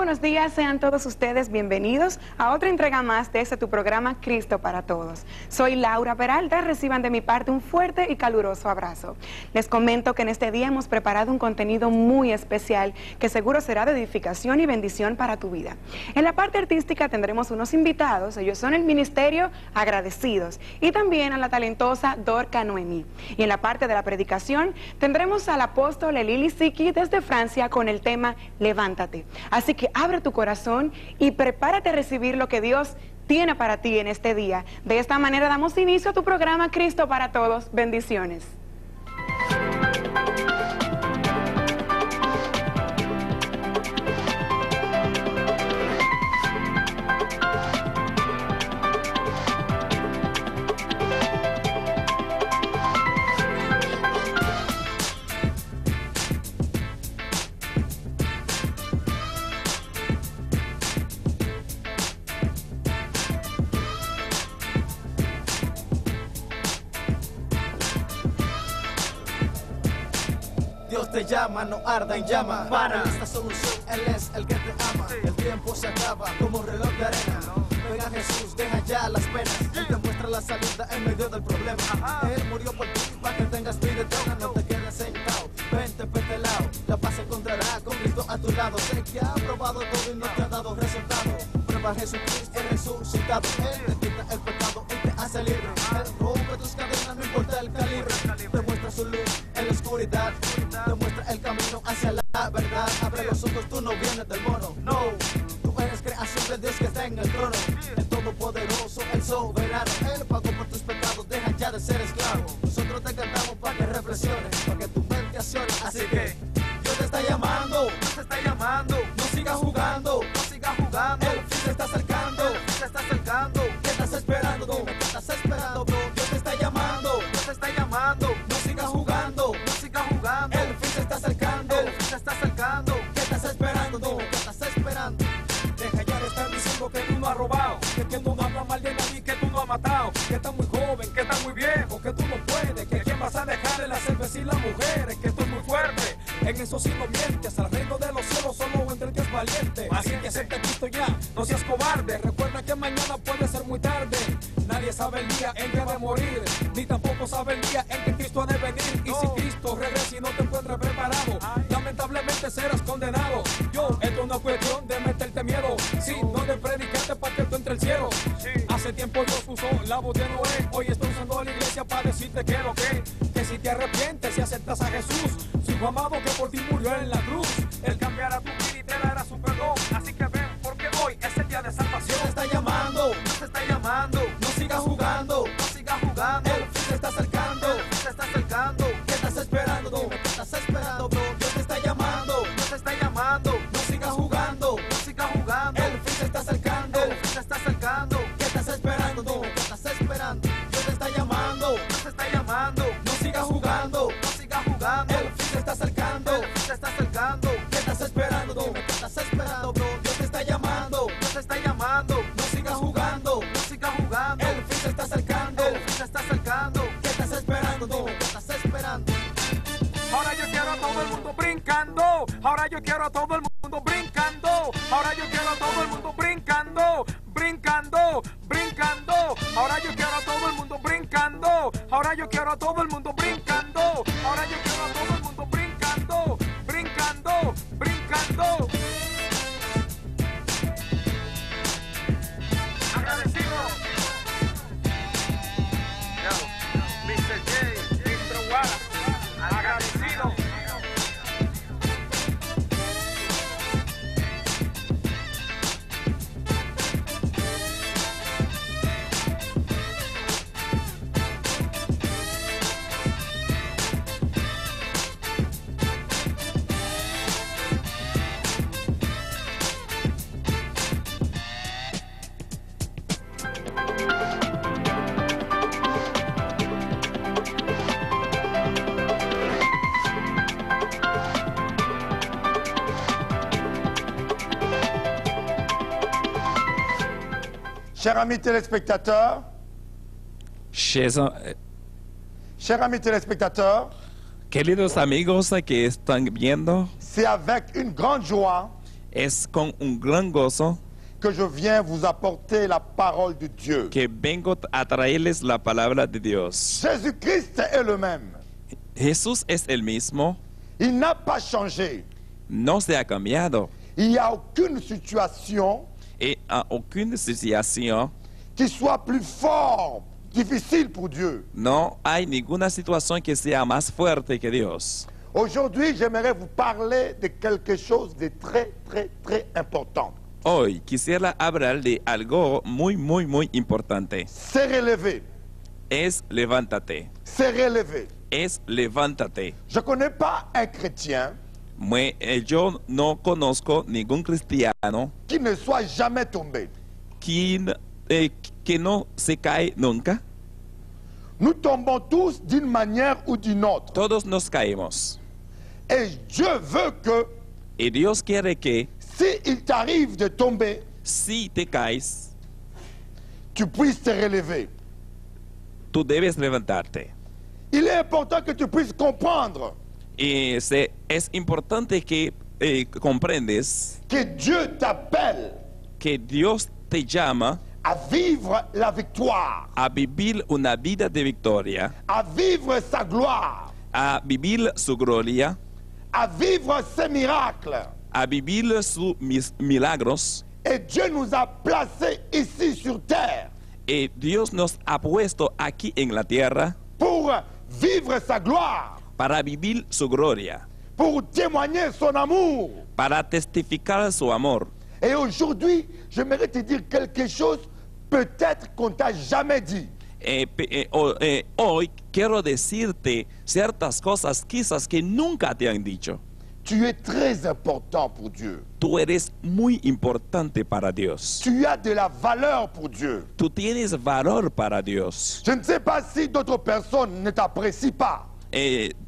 buenos días, sean todos ustedes bienvenidos a otra entrega más de tu programa Cristo para Todos. Soy Laura Peralta, reciban de mi parte un fuerte y caluroso abrazo. Les comento que en este día hemos preparado un contenido muy especial que seguro será de edificación y bendición para tu vida. En la parte artística tendremos unos invitados, ellos son el Ministerio Agradecidos y también a la talentosa Dorca Noemí. Y en la parte de la predicación tendremos al apóstol Elili Siki desde Francia con el tema Levántate. Así que abre tu corazón y prepárate a recibir lo que Dios tiene para ti en este día. De esta manera damos inicio a tu programa Cristo para Todos. Bendiciones. Dios te llama, no arda en llama. Para esta solución, Él es el que te ama. El tiempo se acaba como un reloj de arena. Ven a Jesús, deja ya las penas. Él te muestra la salida en medio del problema. Él murió por ti para que tengas vida eterna. No te quedes sentado, vente lado. La paz se encontrará con Cristo a tu lado. Sé que ha probado todo y no te ha dado resultado. Prueba a Jesucristo, el resucitado. Él te quita el pecado y te hace libre. Él rompe tus cadenas, no importa el calibre. Te muestra su luz en la oscuridad. Te muestra el camino hacia la verdad. Abre los ojos, tú no vienes del mono. No, tú eres creación de Dios que está en el trono. El todopoderoso, el soberano. Él pagó por tus pecados, deja ya de ser esclavo. Nosotros te cantamos para que reflexiones, para que tu mente accione. Así que Dios te está llamando, Dios te está llamando. No sigas jugando, no sigas jugando. El fin se está acercando, el fin se está acercando. ¿Qué estás esperando? Dime, ¿qué estás esperando, bro? Dios te está llamando, Dios te está llamando. No sigas jugando, no sigas jugando. El fin se está acercando, el fin se está acercando. ¿Qué estás esperando? Dime, ¿qué estás esperando? Deja ya de estar diciendo que tú no has robado, que tú no hablas mal de nadie, que tú no has matado, que estás muy joven, que estás muy viejo, que tú no puedes, que quién vas a dejarle la cerveza y las mujeres, que tú es muy fuerte, en eso sí no mientes, al reino de los cielos solo entre Dios valiente. Así que acepta a Cristo ya, no seas cobarde, recuerda que mañana puede ser muy tarde. Nadie sabe el día en que ha de morir, ni tampoco sabe el día en que Cristo ha de venir. Y si Cristo regresa y no te encuentras preparado, lamentablemente serás condenado. Esto no es cuestión de meterte miedo, sino de predicarte para que tú entre el cielo. Hace tiempo Dios usó la voz de Noé, hoy está usando la iglesia para decirte que si te arrepientes y aceptas a Jesús, su hijo amado que por ti murió en la cruz, Él cambiará tu vida y te dará su perdón. Así que ven, porque hoy es el día de salvación. Dios te está llamando, Dios te está llamando. No sigas jugando, no sigas jugando. El fin se está acercando, el fin se está acercando. ¿Qué estás esperando? Dime, ¿qué estás esperando, bro? Dios te está llamando, Dios te está llamando. No sigas jugando, no sigas jugando. El fin se está acercando, el fin se está acercando. ¿Qué estás esperando? Dime, ¿qué estás esperando? Dios te está llamando, Dios te está llamando. No sigas jugando, no sigas jugando. El fin se está acercando, el fin se está acercando. ¿Qué estás esperando? Dime, ¿qué estás esperando, bro? Dios te está llamando, Dios te está llamando. No sigas jugando, no sigas jugando. El fin se está acercando, el fin se está acercando. ¿Qué estás esperando? Dime, ¿qué estás esperando? Ahora yo quiero a todo el mundo brincando, ahora yo quiero a todo el mundo brincando, ahora yo quiero a todo el mundo brincando, brincando, brincando, ahora yo quiero a todo el mundo brincando, ahora yo quiero a todo el mundo brincando, ahora yo quiero a todo el mundo brincando, brincando, brincando. Agradecido. Mr. J, Mr. Watt, agradecido. Chers amis téléspectateurs, chers amis téléspectateurs, queridos amigos que están viendo, c'est avec une grande joie Es con un gran gozo que je viens vous apporter la parole de Dieu. que vengo a traerles la palabra de Dios. Jésus-Christ est le même. Jesús es el mismo, Il n'a pas changé. no se ha cambiado. Il n'y a aucune situation Y a aucune situación, qui soit plus forte, difficile pour Dieu. no hay ninguna situación que sea más fuerte que Dios. Aujourd'hui, j'aimerais vous parler de quelque chose de très, très, très important. Hoy quisiera hablar de algo muy importante. C'est relever. Es levántate. C'est relever. Es levántate. Je ne connais pas un chrétien Yo no conozco ningún cristiano qui ne soit jamais tombé. que no se cae nunca. Nous tombons tous d'une manière ou d'une autre. Todos nos caemos. Et Dieu veut que Y Dios quiere que s'il t'arrive de tomber, si te caes, tu puisses te relever. tú debes levantarte. Il est important que tu puisses comprendre Es importante que comprendes que Dieu t'appelle que Dios te llama à vivre la victoire, a vivir una vida de victoria, à vivre sa gloire, a vivir su gloria, à vivre ses miracles. a vivir sus milagros. Et Dieu nous a placés ici sur terre Y Dios nos ha puesto aquí en la tierra pour vivre sa gloire, para vivir su gloria, pour témoigner son amour. para testificar su amor. Et aujourd'hui, j'aimerais te dire quelque chose peut-être qu'on t'a jamais dit. Hoy quiero decirte ciertas cosas quizás que nunca te han dicho. Tu es très important pour Dieu. Tú eres muy importante para Dios. Tu as de la valeur pour Dieu. Tú tienes valor para Dios. Je ne sais pas si d'autres personnes ne t'apprécient pas.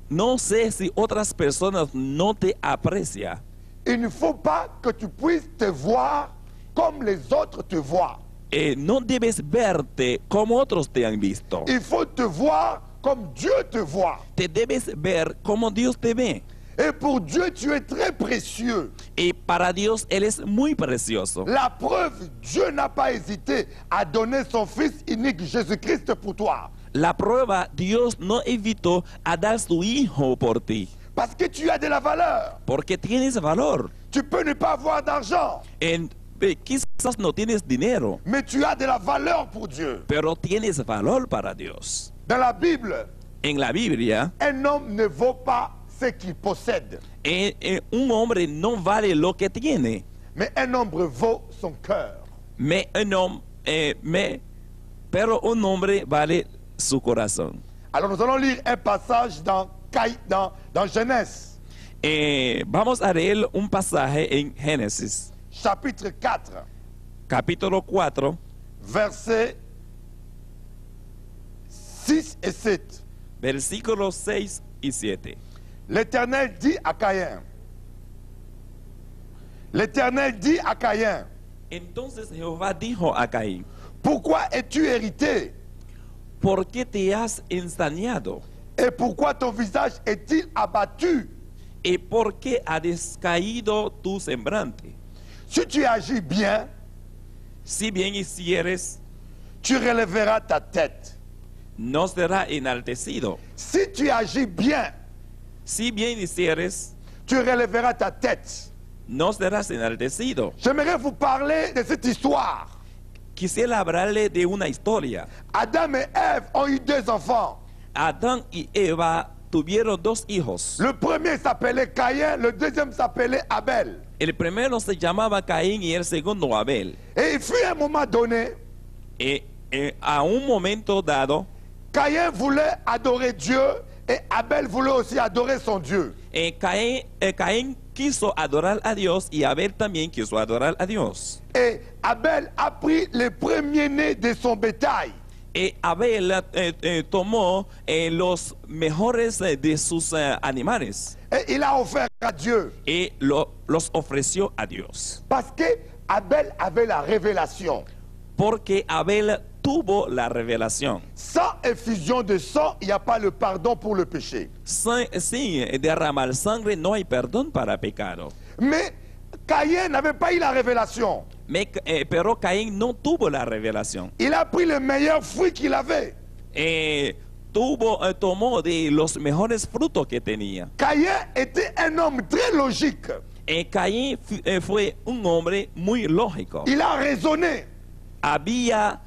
No sé si otras personas no te aprecian. Il ne faut pas que tu puisses te voir comme les autres te voient. No debes verte como otros te han visto. Il faut te voir comme Dieu te voit. Te debes ver como Dios te ve. Et pour Dieu, tu es très précieux. Y para Dios Él es muy precioso. La preuve, Dieu n'a pas hésité à donner son Fils unique, Jésus-Christ, pour toi. La prueba, Dios no evitó a dar su hijo por ti. Parce que tu as de la valeur. Porque tienes valor. Tu peux ne pas avoir d'argent, Quizás no tienes dinero, mais tu as de la valeur pour Dieu. pero tienes valor para Dios. Dans la Bible, En la Biblia, un homme ne vaut pas ce qu'il possède, un hombre no vale lo que tiene, mais un homme vaut son cœur. pero un hombre vale su corazón. Alors nous allons lire un passage dans Genèse, Vamos a leer un pasaje en Génesis, chapitre 4, capítulo 4, versets 6 et 7. versículos 6 y 7. L'Éternel dit à Caïn, l'Éternel dit à Caïn, Entonces Jehová dijo a Caín, pourquoi es-tu hérité? ¿por qué te has ensañado? Et pourquoi ton visage est-il abattu? ¿Y por qué ha descaído tu semblante? Si tu agis bien, Si bien hicieres, tu relèveras ta tête. no será enaltecido. Si tu agis bien, Si bien hicieres, tu relèveras ta tête. no serás enaltecido. J'aimerais vous parler de cette histoire. Quisiera hablarle de una historia. Adam et Ève ont eu 2 enfants. Adán y Eva tuvieron 2 hijos. Le premier s'appelait Caïn, le deuxième s'appelait Abel. El primero se llamaba Caín y el segundo Abel. Et il fut un moment donné, A un momento dado, Caïn voulait adorer Dieu et Abel voulait aussi adorer son Dieu. Caín quiso adorar a Dios y Abel también quiso adorar a Dios. Et Abel a pris les premiers-nés de son bétail. Abel tomó los mejores de sus animales Et il a offert à Dieu. y los ofreció a Dios. Parce que Abel avait la révélation. Porque Abel tuvo la revelación. Sans effusion de sang, il n'y a pas le pardon pour le péché. Sin derramar sangre no hay perdón para pecado. Mais Caïn n'avait pas eu la révélation. Pero Caín no tuvo la revelación. Il a pris le meilleur fruit qu'il avait. Tomó de los mejores frutos que tenía. Caïn était un homme très logique. Caín fue un hombre muy lógico. Il a raisonné. Había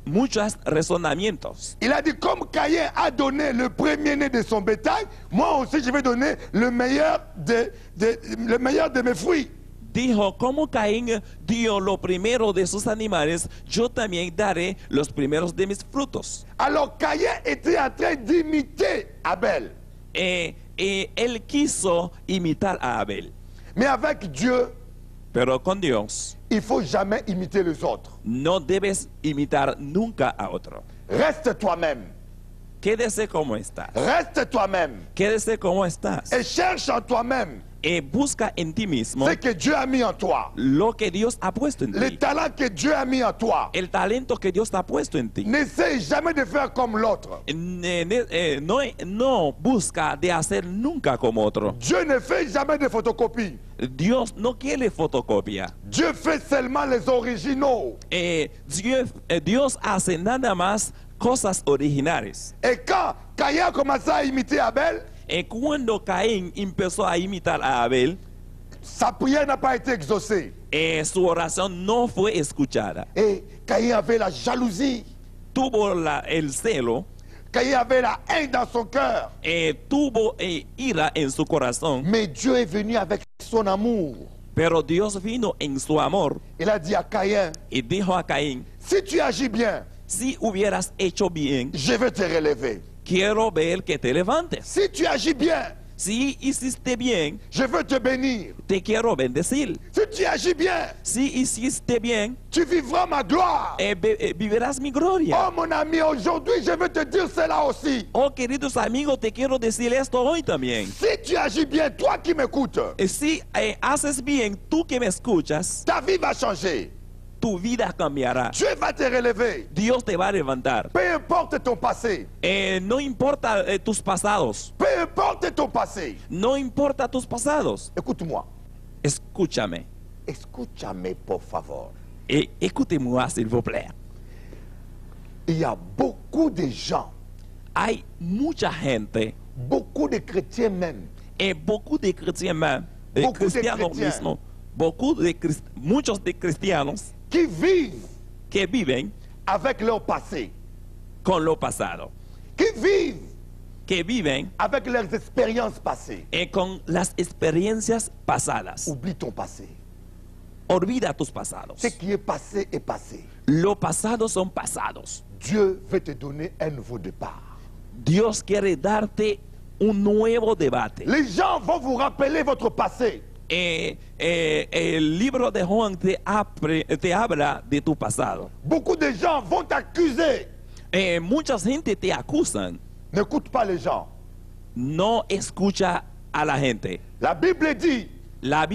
muchos razonamientos. Il a dit, comme Caïn a donné le premier-né de son bétail, moi aussi je vais donner le meilleur de mes fruits. Dijo, como Caín dio lo primero de sus animales, yo también daré los primeros de mis frutos. Alors Caïn était en train d'imiter Abel. Él quiso imitar a Abel. Mais avec Dieu, Pero con Dios, il ne faut jamais imiter les autres. no debes imitar nunca a otro. Reste toi-même. Quédese como está. Reste toi-même. Quédese como estás. Et cherche en toi-même Busca en ti mismo ce que Dieu a mis en toi. lo que Dios ha puesto en Les ti. talents que Dieu a mis en toi. El talento que Dios ha puesto en ti. N'essaie jamais de faire comme l'autre. No busca de hacer nunca como otro. Dieu ne fait jamais de photocopie. Dios no quiere fotocopia. Dieu fait seulement les originaux. Dios hace nada más cosas originales. Et quand Caïn a commencé à imiter Abel, Cuando Caín empezó a imitar a Abel, sa prière n'a pas été exaucée. su oración no fue escuchada. Et Caïn avait la jalousie. Tuvo el celo, Caïn avait la haine dans son cœur. tuvo ira en su corazón, Mais Dieu est venu avec son amour. pero Dios vino en su amor Il a dit à Caïn, y dijo a Caín, si tu agis bien, si hubieras hecho bien, je vais te relever. quiero ver que te levantes. Si tu agis bien, Si hiciste bien, je veux te bénir. te quiero bendecir. Si tu agis bien, Si hiciste bien, tu vivras ma gloire. vivirás mi gloria. Oh mon ami, aujourd'hui je veux te dire cela aussi. Oh, queridos amigos, te quiero decir esto hoy también. Si tu agis bien, toi qui m'écoutes, Si haces bien, tú que me escuchas, ta vie va changer. tu vida cambiará. Dieu va te relever. Dios te va a levantar. Peu importe ton passé. No importa tus pasados. Peu importe ton passé. No importa tus pasados. Écoute-moi. Escúchame. Escúchame, por favor. Écoutez-moi, s'il vous plaît. Il y a beaucoup de gens, Hay mucha gente, beaucoup de chrétiens même, beaucoup de chrétiens même, Beaucoup de cristianos chrétiens. mismos, muchos de cristianos qui vivent que viven avec leur passé, con lo pasado, qui vivent avec leurs expériences passées. con las experiencias pasadas. Oublie ton passé. Olvida tus pasados. Ce qui est passé est passé. Los pasados son pasados. Dieu veut te donner un nouveau départ. Dios quiere darte un nuevo debate. Les gens vont vous rappeler votre passé. El libro de Juan te habla de tu pasado. Beaucoup de gens vont t'accuser. Mucha gente te acusan. N'écoute pas les gens. No escucha a la gente. La Bible dit, La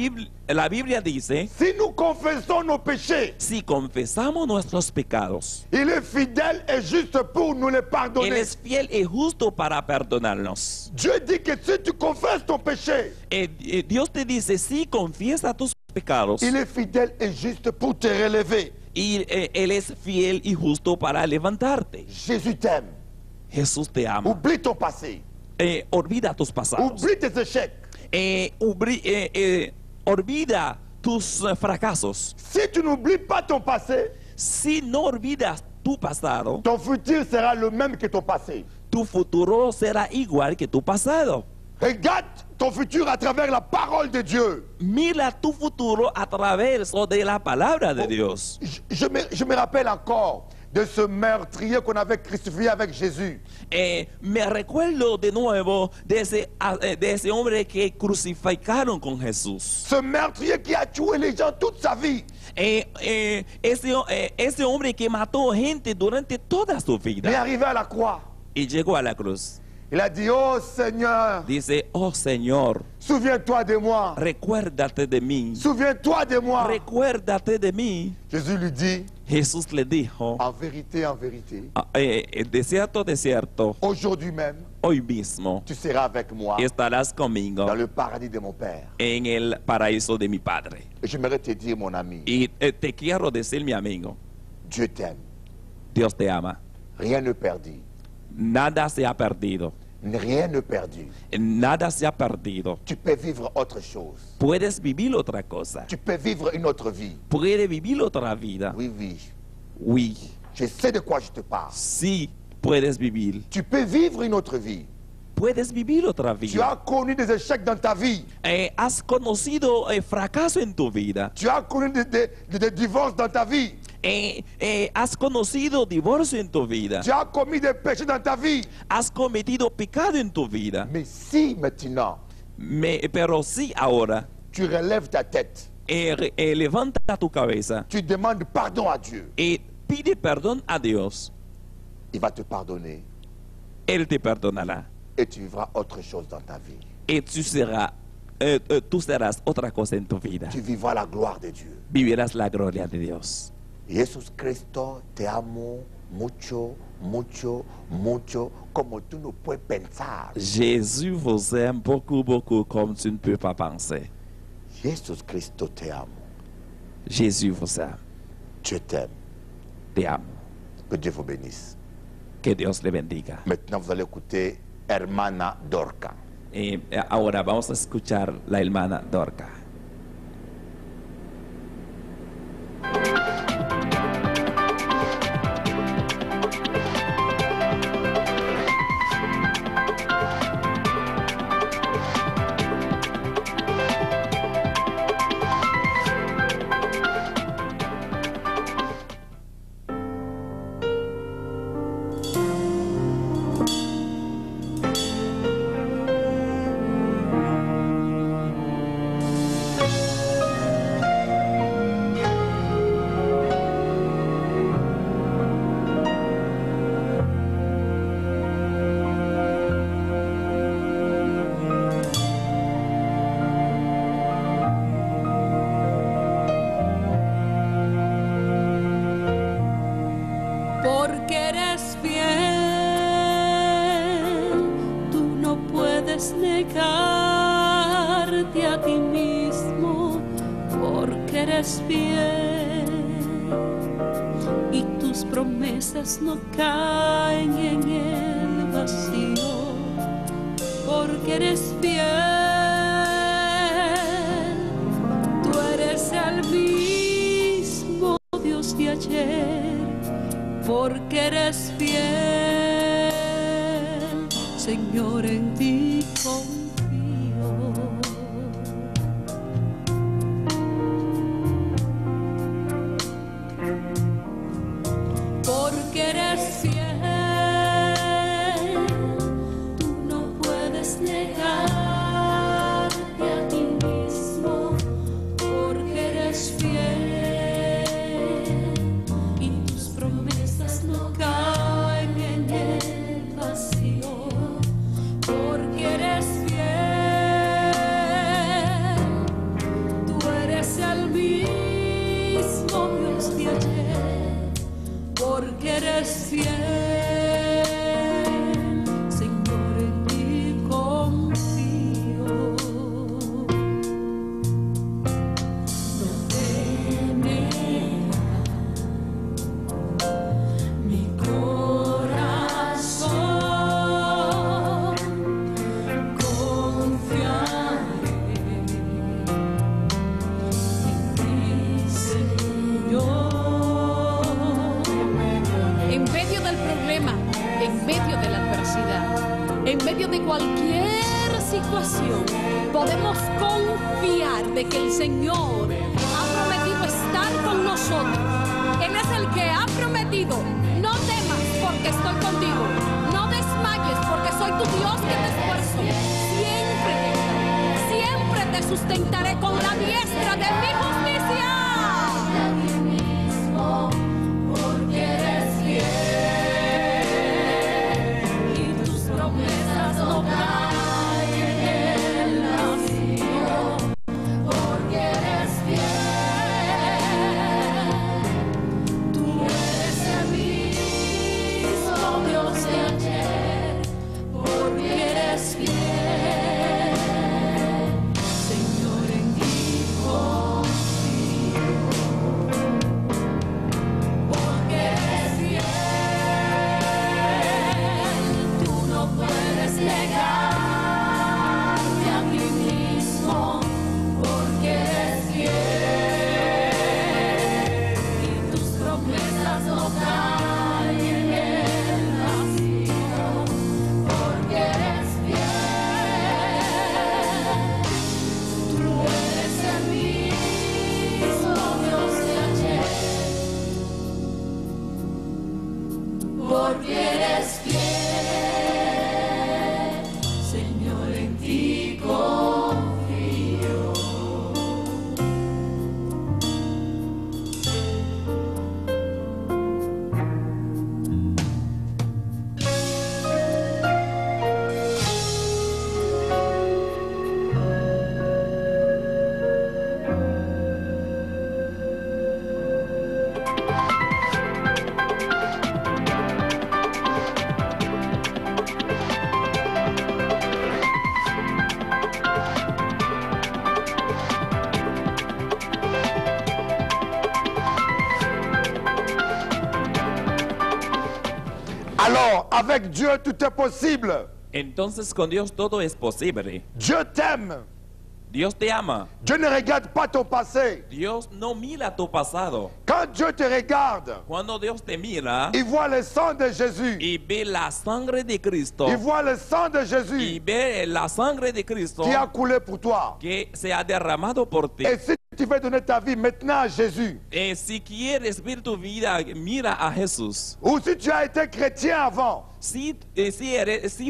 Biblia dice, si nous confessons nos péchés, si confesamos nuestros pecados, il est fidèle et juste pour nous les Él pardonner. es fiel y justo para perdonarnos. Dieu dit que si tu confesses ton péché, Dios te dice, si confiesa tus pecados, il est fidèle et juste pour te relever. y Él es fiel y justo para levantarte. Jésus t'aime. Jesús te ama. Oublie ton passé. Olvida tus pasados. Oublie tes échecs. Olvida tus fracasos. Si tu n'oublies pas ton passé, Si no olvidas tu pasado, ton futur sera le même que ton passé. tu futuro será igual que tu pasado. Regarde ton futur à travers la parole de Dieu. Mira tu futuro a través de la palabra de Dios. Je me rappelle encore de ce meurtrier qu'on avait crucifié avec Jésus. Me recuerdo de nuevo de ese hombre que crucificaron con Jesús. Ce meurtrier qui a tué les gens toute sa vie. Ese hombre que mató gente durante toda su Mais vida arrivé à la croix, y llegó a la cruz. il a dit, oh Seigneur, Dice, oh Señor, souviens-toi de moi. recuérdate de mí. Souviens-toi de moi. Recuérdate de mí. Jésus lui dit, Jesús le dijo, en vérité, de cierto, aujourd'hui même, hoy mismo tu seras avec moi estarás conmigo dans le paradis de mon Père. en el paraíso de mi Padre. Et j'aimerais te dire, mon ami, Y te quiero decir, mi amigo, Dieu t'aime. Dios te ama. Rien ne perdu. Nada se ha perdido. Rien ne perdu. Nada se ha perdido. Tu peux vivre autre chose. Puedes vivir otra cosa. Tu peux vivre une autre vie. Puedes vivir otra vida. Oui, oui. Oui, Je sais de quoi je te parle. sí puedes vivir. Tu peux vivre une autre vie. Puedes vivir otra Tu as vida. connu des échecs dans ta vie. Has conocido fracaso en tu vida. Tu as connu des divorces dans ta vie. Has conocido divorcio en tu vida. Tu as commis des péchés dans ta vie. Has cometido pecado en tu vida. Mais si maintenant, Pero sí ahora, tu relèves ta tête, levanta tu cabeza tu demandes pardon à Dieu, y pide perdón a Dios. il va te pardonner Él te perdonará. et tu vivras autre chose dans ta vie. Y tú serás otra cosa en tu vida. Tu vivras la gloire de Dieu. Vivirás la gloria de Dios. Jesús Cristo, te amo mucho, mucho, mucho, como tú no puedes pensar. Jésus vous aime beaucoup, beaucoup comme tu ne peux pas penser. Jesús Cristo, te amo. Jésus vous aime. Je t'aime. Te amo. Que Dieu vous bénisse. Que Dios le bendiga. Maintenant, vous allez écouter Hermana Dorca. Y ahora vamos a escuchar la hermana Dorca. Porque eres fiel, tú no puedes negarte a ti mismo, porque eres fiel y tus promesas no caen en el vacío, porque eres fiel, tú eres el mismo Dios de ayer. Porque eres fiel, Señor, en ti confío. Porque eres fiel, tú no puedes negarte a ti mismo, porque eres fiel. No caen en el vacío, porque eres fiel, tú eres el mismo Dios de ayer, porque eres fiel, Señor, en ti confío. No temeré mi corazón, confiaré en ti, Señor. En medio del problema, en medio de la adversidad, en medio de cualquier situación, podemos confiar de que el Señor ha prometido estar con nosotros. Él es el que ha prometido: no temas porque estoy contigo, no desmayes porque soy tu Dios que te esfuerzo. Siempre te sustentaré con la diestra de mi justicia. Porque eres fiel y tus promesas no caen en el vacío, porque eres fiel. Tú eres el mismo Dios de ayer, porque Alors, avec Dieu, tout est possible. Entonces con Dios todo es posible. Dieu t'aime. Dios te ama. Dieu ne regarde pas ton passé. Dios no mira tu pasado. Quand Dieu te regarde, Cuando Dios te mira il voit le sang de Jésus. y ve la sangre de Cristo Il voit le sang de y Jésus ve la sangre de Cristo qui a coulé pour toi. que se ha derramado por ti. Et si tu veux donner ta vie maintenant à Jésus, Si quieres ver tu vida, mira a Jesús. ou si tu as été chrétien avant Si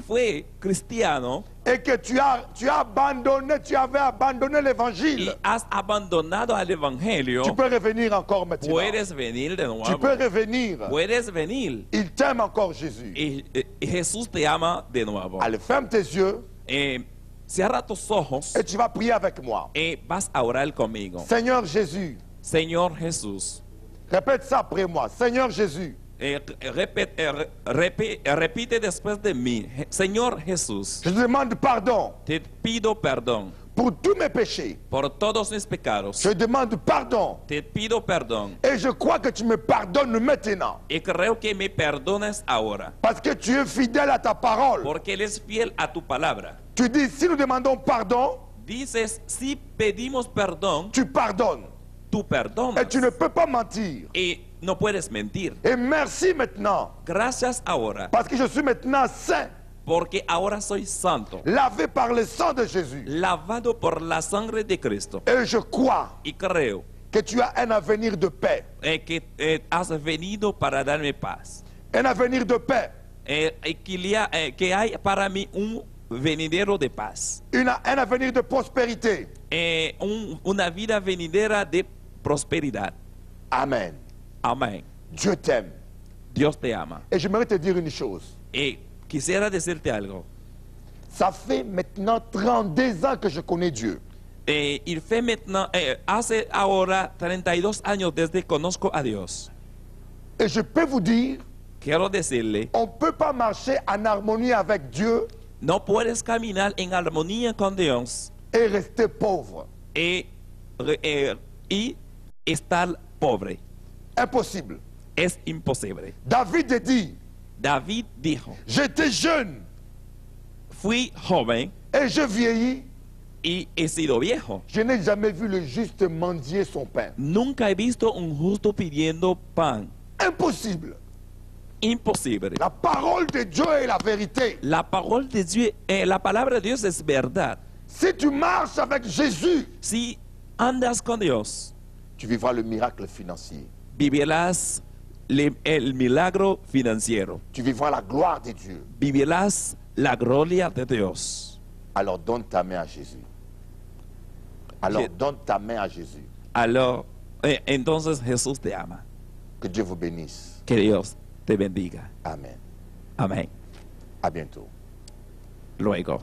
fue cristiano et que tu avais abandonné y l'évangile, has abandonado al evangelio, tu peux revenir encore maintenant. puedes venir de Tu nuevo. peux revenir. Puedes venir. Il t'aime encore, Jésus. Y Jesús te ama de nuevo. Allez, ferme tes yeux Cierra tus ojos et tu vas prier avec moi. y vas a orar conmigo. Seigneur Jésus, Señor Jesús. répète ça après moi. Seigneur Jésus, Repite después de mí. Señor Jesús, je te demande pardon te pido perdón pour tous mes péchés. por todos mis pecados. Je demande pardon Te pido perdón et je crois que tu me pardonnes maintenant y creo que me perdones ahora parce que tu es fidèle à ta parole. porque eres fiel a tu palabra. Tu dis, si nous demandons pardon, Dices, si pedimos perdón, tu pardonnes. tú perdonas Et tu ne peux pas mentir. y no puedes mentir. Et merci maintenant Gracias ahora parce que je suis maintenant saint, porque ahora soy santo, lavé par le sang de Jésus. lavado por la sangre de Cristo Et je crois y creo que tu as un avenir de paix. que has venido para darme paz. Un avenir de paix. Que hay para mí un venidero de paz, Un avenir de prospérité. una vida venidera de prosperidad. Amen. Amén. Dieu t'aime. Dios te ama. Et j'aimerais te dire une chose. Y quisiera decirte algo. Ça fait maintenant 32 ans que je connais Dieu. Il fait maintenant, hace ahora 32 años desde que conozco a Dios. Et je peux vous dire, Quiero decirle, on ne peut pas marcher en harmonie avec Dieu no puedes caminar en armonía con Dios et rester pauvre. y estar pobre. Impossible. Es imposible. David dit, David dijo, j'étais jeune fui joven et je vieillis. y he sido viejo. Je n'ai jamais vu le juste mendier son pain. Nunca he visto un justo pidiendo pan. Impossible. Imposible. La parole de Dieu est la vérité. La palabra de Dios, la palabra de Dios es verdad. Si tu marches avec Jésus, Si andas con Dios, tu vivras le miracle financier. vivirás el milagro financiero. Tu vivras la gloire de Dieu. Vivirás la gloria de Dios. Alors donne ta main à Jésus. Alors Je- donne ta main à Jésus. Alors, entonces Jesús te ama. Que Dieu vous bénisse. Que Dios te bendiga. Amen. Amén. À bientôt. Luego.